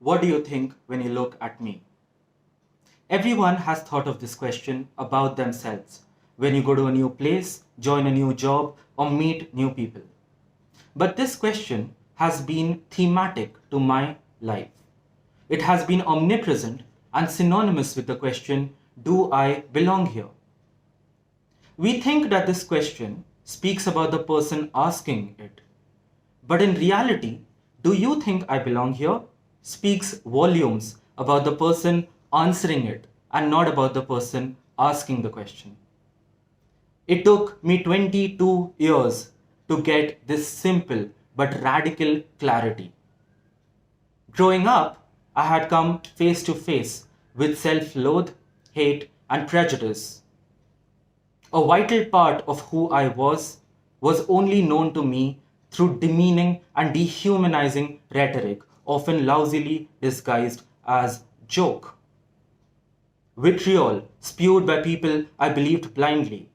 What do you think when you look at me? Everyone has thought of this question about themselves when you go to a new place, join a new job, or meet new people. But this question has been thematic to my life. It has been omnipresent and synonymous with the question, do I belong here? We think that this question speaks about the person asking it. But in reality, do you think I belong here? Speaks volumes about the person answering it and not about the person asking the question. It took me 22 years to get this simple but radical clarity. Growing up, I had come face to face with self loathe, hate, and prejudice. A vital part of who I was only known to me through demeaning and dehumanizing rhetoric, often lousily disguised as joke. Vitriol spewed by people I believed blindly.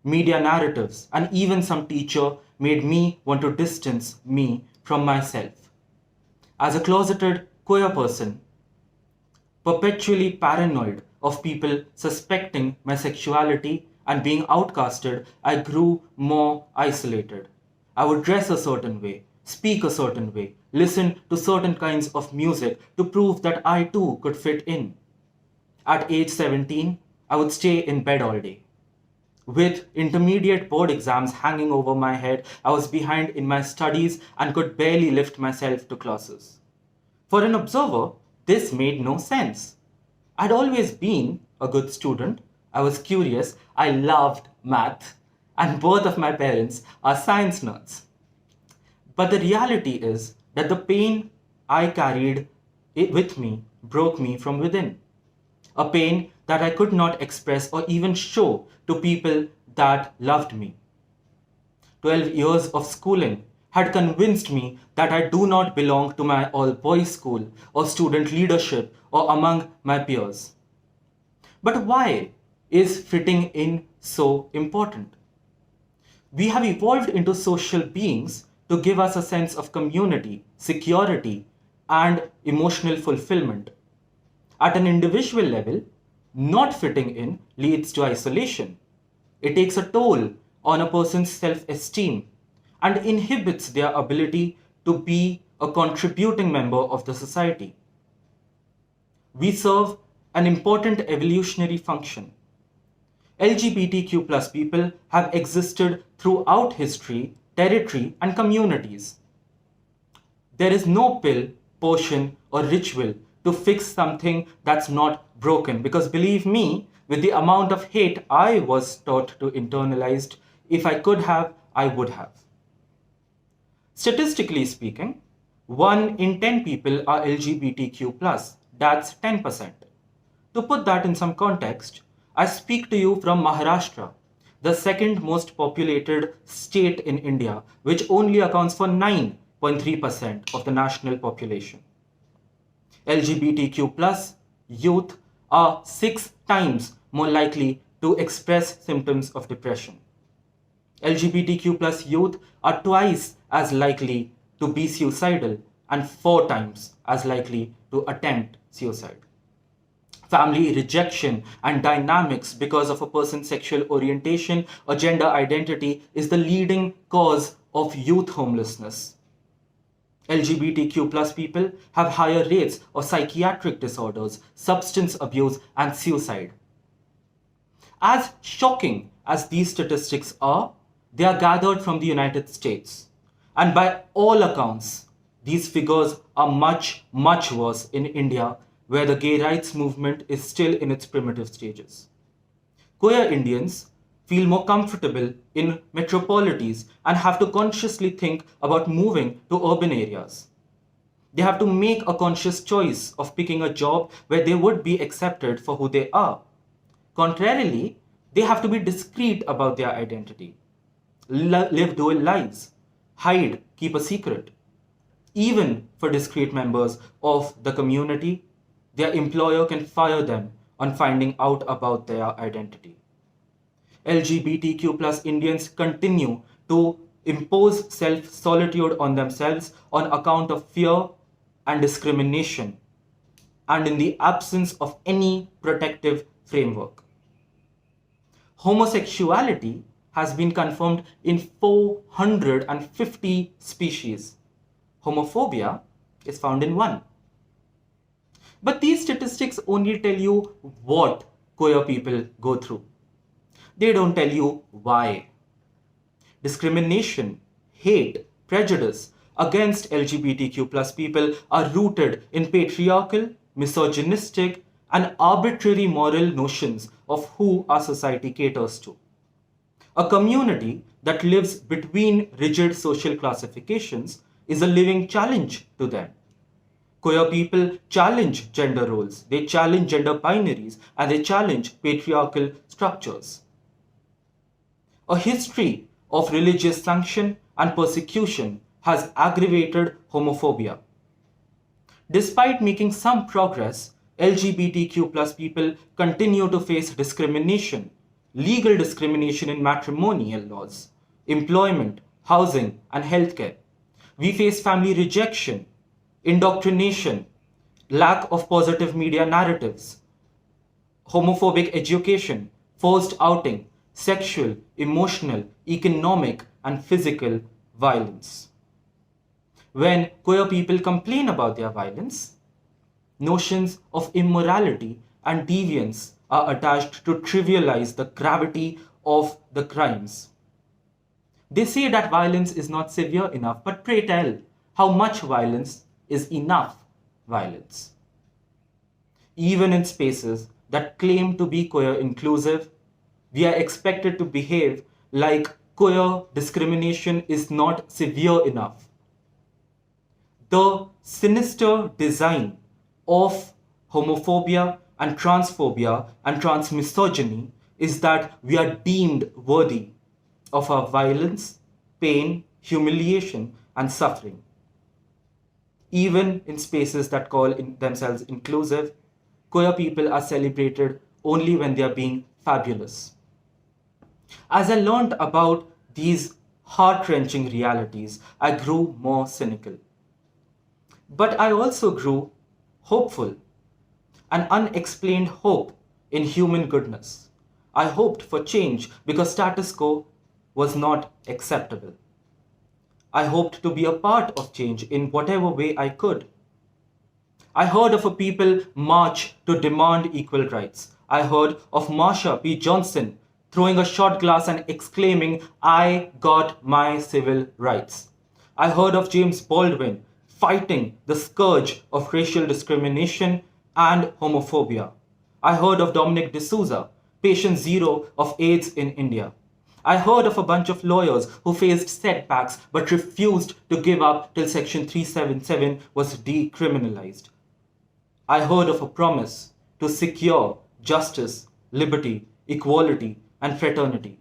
Media narratives and even some teacher made me want to distance me from myself. As a closeted queer person, perpetually paranoid of people suspecting my sexuality and being outcasted, I grew more isolated. I would dress a certain way, speak a certain way, listen to certain kinds of music to prove that I too could fit in. At age 17, I would stay in bed all day. With intermediate board exams hanging over my head, I was behind in my studies and could barely lift myself to classes. For an observer, this made no sense. I'd always been a good student. I was curious. I loved math. And both of my parents are science nerds. But the reality is that the pain I carried with me broke me from within. A pain that I could not express or even show to people that loved me. 12 years of schooling had convinced me that I do not belong to my all boys school or student leadership or among my peers. But why is fitting in so important? We have evolved into social beings to give us a sense of community, security, and emotional fulfillment. At an individual level, not fitting in leads to isolation. It takes a toll on a person's self esteem and inhibits their ability to be a contributing member of the society. We serve an important evolutionary function. LGBTQ plus people have existed throughout history, territory, and communities. There is no pill, potion, or ritual to fix something that's not broken. Because believe me, with the amount of hate I was taught to internalize, if I could have, I would have. Statistically speaking, 1 in 10 people are LGBTQ+. That's 10%. To put that in some context, I speak to you from Maharashtra, the second most populated state in India, which only accounts for 9.3% of the national population. LGBTQ plus youth are 6 times more likely to express symptoms of depression. LGBTQ plus youth are twice as likely to be suicidal and 4 times as likely to attempt suicide. Family rejection and dynamics because of a person's sexual orientation or gender identity is the leading cause of youth homelessness. LGBTQ plus people have higher rates of psychiatric disorders, substance abuse, and suicide. As shocking as these statistics are, they are gathered from the United States. And by all accounts, these figures are much, much worse in India, where the gay rights movement is still in its primitive stages. Queer Indians feel more comfortable in metropolises and have to consciously think about moving to urban areas. They have to make a conscious choice of picking a job where they would be accepted for who they are. Contrarily, they have to be discreet about their identity, live dual lives, hide, keep a secret. Even for discreet members of the community, their employer can fire them on finding out about their identity. LGBTQ plus Indians continue to impose self-solitude on themselves on account of fear, and discrimination, and in the absence of any protective framework. Homosexuality has been confirmed in 450 species. Homophobia is found in 1. But these statistics only tell you what queer people go through. They don't tell you why. Discrimination, hate, prejudice against LGBTQ plus people are rooted in patriarchal, misogynistic, and arbitrary moral notions of who our society caters to. A community that lives between rigid social classifications is a living challenge to them. Queer people challenge gender roles, they challenge gender binaries, and they challenge patriarchal structures. A history of religious sanction and persecution has aggravated homophobia. Despite making some progress, LGBTQ plus people continue to face discrimination, legal discrimination in matrimonial laws, employment, housing, and healthcare. We face family rejection, indoctrination, lack of positive media narratives, homophobic education, forced outing, sexual, emotional, economic, and physical violence. When queer people complain about their violence, notions of immorality and deviance are attached to trivialize the gravity of the crimes. They say that violence is not severe enough, but pray tell, how much violence is enough violence? Even in spaces that claim to be queer inclusive, we are expected to behave like queer discrimination is not severe enough. The sinister design of homophobia and transphobia and transmisogyny is that we are deemed worthy of our violence, pain, humiliation, and suffering. Even in spaces that call themselves inclusive, queer people are celebrated only when they are being fabulous. As I learned about these heart-wrenching realities, I grew more cynical. But I also grew hopeful, an unexplained hope in human goodness. I hoped for change because status quo was not acceptable. I hoped to be a part of change in whatever way I could. I heard of a people march to demand equal rights. I heard of Marsha P. Johnson throwing a shot glass and exclaiming, "I got my civil rights." I heard of James Baldwin fighting the scourge of racial discrimination and homophobia. I heard of Dominic D'Souza, patient zero of AIDS in India. I heard of a bunch of lawyers who faced setbacks but refused to give up till Section 377 was decriminalized. I heard of a promise to secure justice, liberty, equality, and fraternity.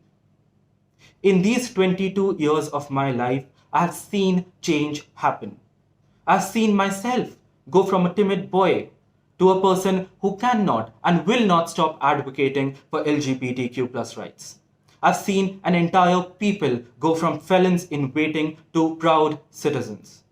In these 22 years of my life, I have seen change happen. I've seen myself go from a timid boy to a person who cannot and will not stop advocating for LGBTQ plus rights. I've seen an entire people go from felons in waiting to proud citizens.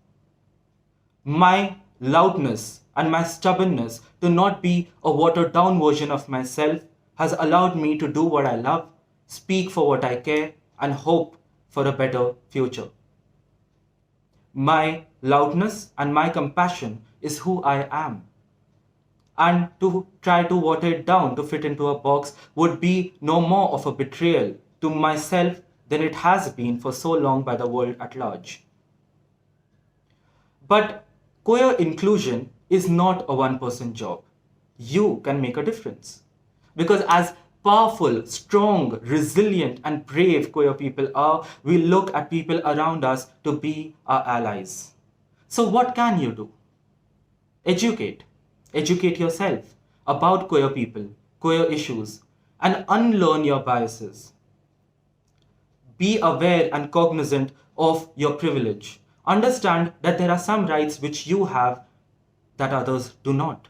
My loudness and my stubbornness to not be a watered down version of myself has allowed me to do what I love, speak for what I care, and hope for a better future. My loudness and my compassion is who I am. And to try to water it down to fit into a box would be no more of a betrayal to myself than it has been for so long by the world at large. But queer inclusion is not a one-person job. You can make a difference. Because as powerful, strong, resilient, and brave queer people are, we look at people around us to be our allies. So what can you do? Educate. Educate yourself about queer people, queer issues, and unlearn your biases. Be aware and cognizant of your privilege. Understand that there are some rights which you have that others do not.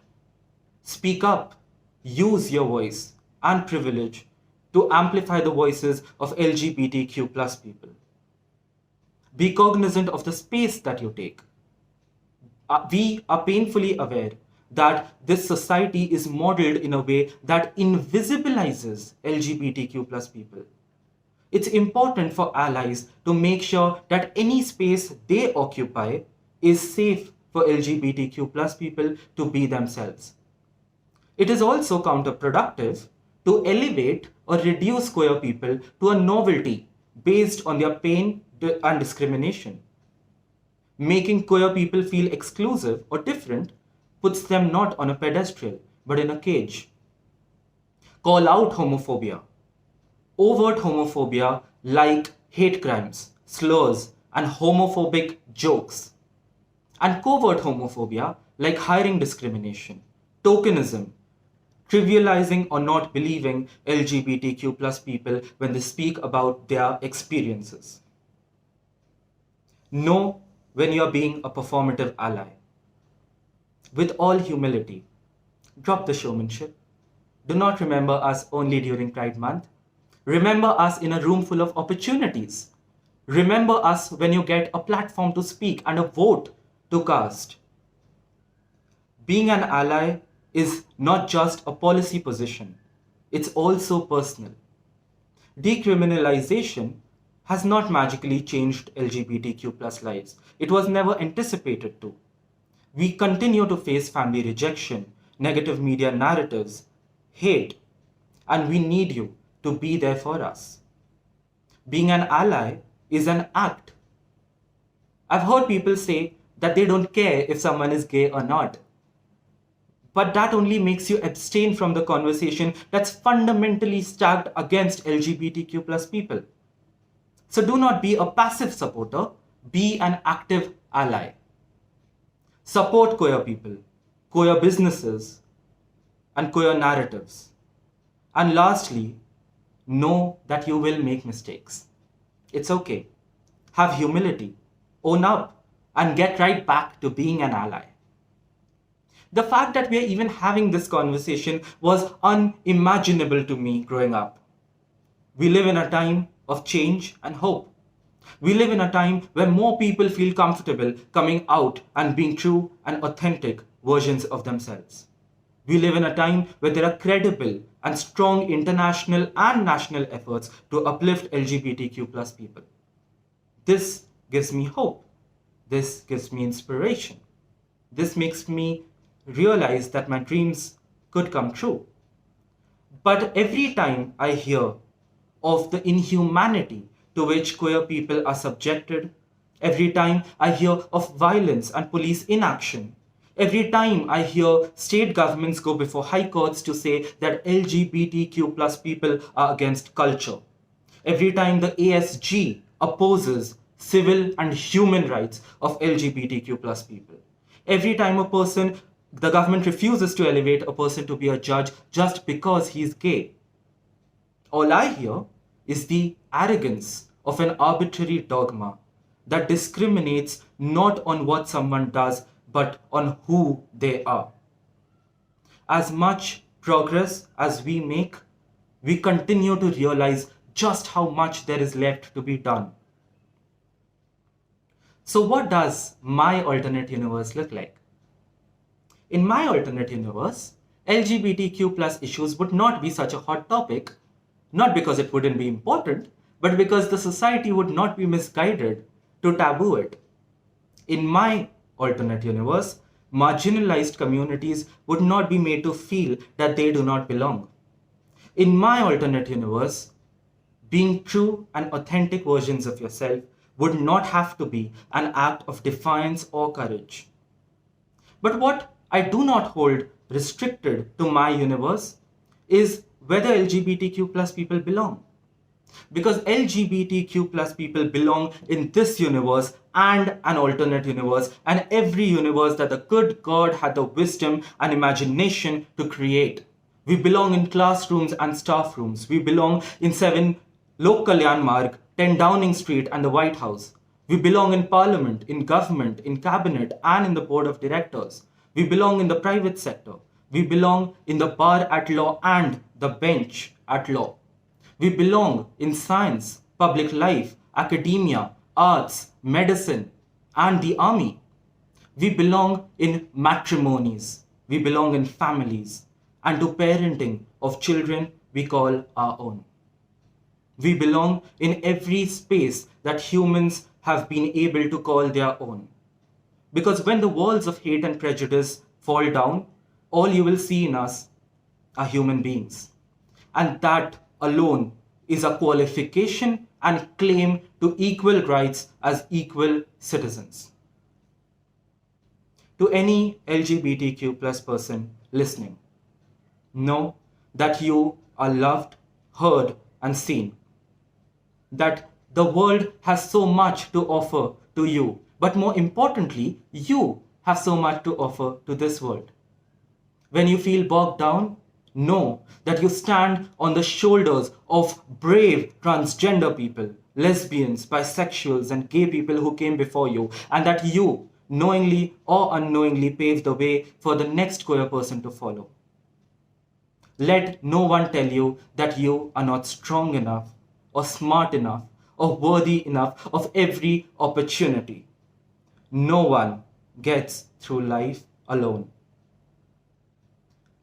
Speak up. Use your voice and privilege to amplify the voices of LGBTQ plus people. Be cognizant of the space that you take. We are painfully aware that this society is modeled in a way that invisibilizes LGBTQ plus people. It's important for allies to make sure that any space they occupy is safe for LGBTQ plus people to be themselves. It is also counterproductive to elevate or reduce queer people to a novelty based on their pain and discrimination. Making queer people feel exclusive or different puts them not on a pedestal but in a cage. Call out homophobia. Overt homophobia like hate crimes, slurs, and homophobic jokes. And covert homophobia like hiring discrimination, tokenism, trivializing or not believing LGBTQ plus people when they speak about their experiences. Know when you are being a performative ally. With all humility, drop the showmanship. Do not remember us only during Pride Month. Remember us in a room full of opportunities. Remember us when you get a platform to speak and a vote to cast. Being an ally is not just a policy position, it's also personal. Decriminalization has not magically changed LGBTQ plus lives. It was never anticipated to. We continue to face family rejection, negative media narratives, hate, and we need you to be there for us. Being an ally is an act. I've heard people say that they don't care if someone is gay or not. But that only makes you abstain from the conversation that's fundamentally stacked against LGBTQ plus people. So do not be a passive supporter, be an active ally. Support queer people, queer businesses, and queer narratives. And lastly, know that you will make mistakes. It's okay. Have humility, own up, and get right back to being an ally. The fact that we are even having this conversation was unimaginable to me growing up. We live in a time of change and hope. We live in a time where more people feel comfortable coming out and being true and authentic versions of themselves. We live in a time where there are credible and strong international and national efforts to uplift LGBTQ plus people. This gives me hope. This gives me inspiration. This makes me realize that my dreams could come true. But every time I hear of the inhumanity to which queer people are subjected, every time I hear of violence and police inaction, every time I hear state governments go before high courts to say that LGBTQ plus people are against culture, every time the ASG opposes civil and human rights of LGBTQ plus people, every time the government refuses to elevate a person to be a judge just because he's gay, all I hear is the arrogance of an arbitrary dogma that discriminates not on what someone does, but on who they are. As much progress as we make, we continue to realize just how much there is left to be done. So what does my alternate universe look like? In my alternate universe, LGBTQ plus issues would not be such a hot topic, not because it wouldn't be important, but because the society would not be misguided to taboo it. In my alternate universe, marginalized communities would not be made to feel that they do not belong. In my alternate universe, being true and authentic versions of yourself would not have to be an act of defiance or courage. But what I do not hold restricted to my universe is whether LGBTQ plus people belong. Because LGBTQ plus people belong in this universe and an alternate universe and every universe that the good God had the wisdom and imagination to create. We belong in classrooms and staff rooms. We belong in 7 Lok Kalyan Marg, 10 Downing Street and the White House. We belong in parliament, in government, in cabinet and in the board of directors. We belong in the private sector. We belong in the bar at law and the bench at law. We belong in science, public life, academia, arts, medicine, and the army. We belong in matrimonies, we belong in families, and to parenting of children we call our own. We belong in every space that humans have been able to call their own. Because when the walls of hate and prejudice fall down, all you will see in us are human beings. And that alone is a qualification and claim to equal rights as equal citizens. To any LGBTQ plus person listening, know that you are loved, heard, and seen. That the world has so much to offer to you, but more importantly, you have so much to offer to this world. When you feel bogged down, know that you stand on the shoulders of brave transgender people, lesbians, bisexuals, and gay people who came before you, and that you, knowingly or unknowingly, paved the way for the next queer person to follow. Let no one tell you that you are not strong enough, or smart enough, or worthy enough of every opportunity. No one gets through life alone.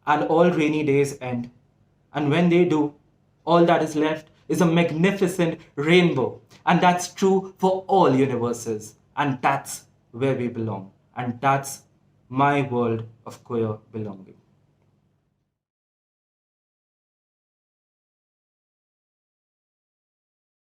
And all rainy days end. And when they do, all that is left is a magnificent rainbow. And that's true for all universes. And that's where we belong. And that's my world of queer belonging.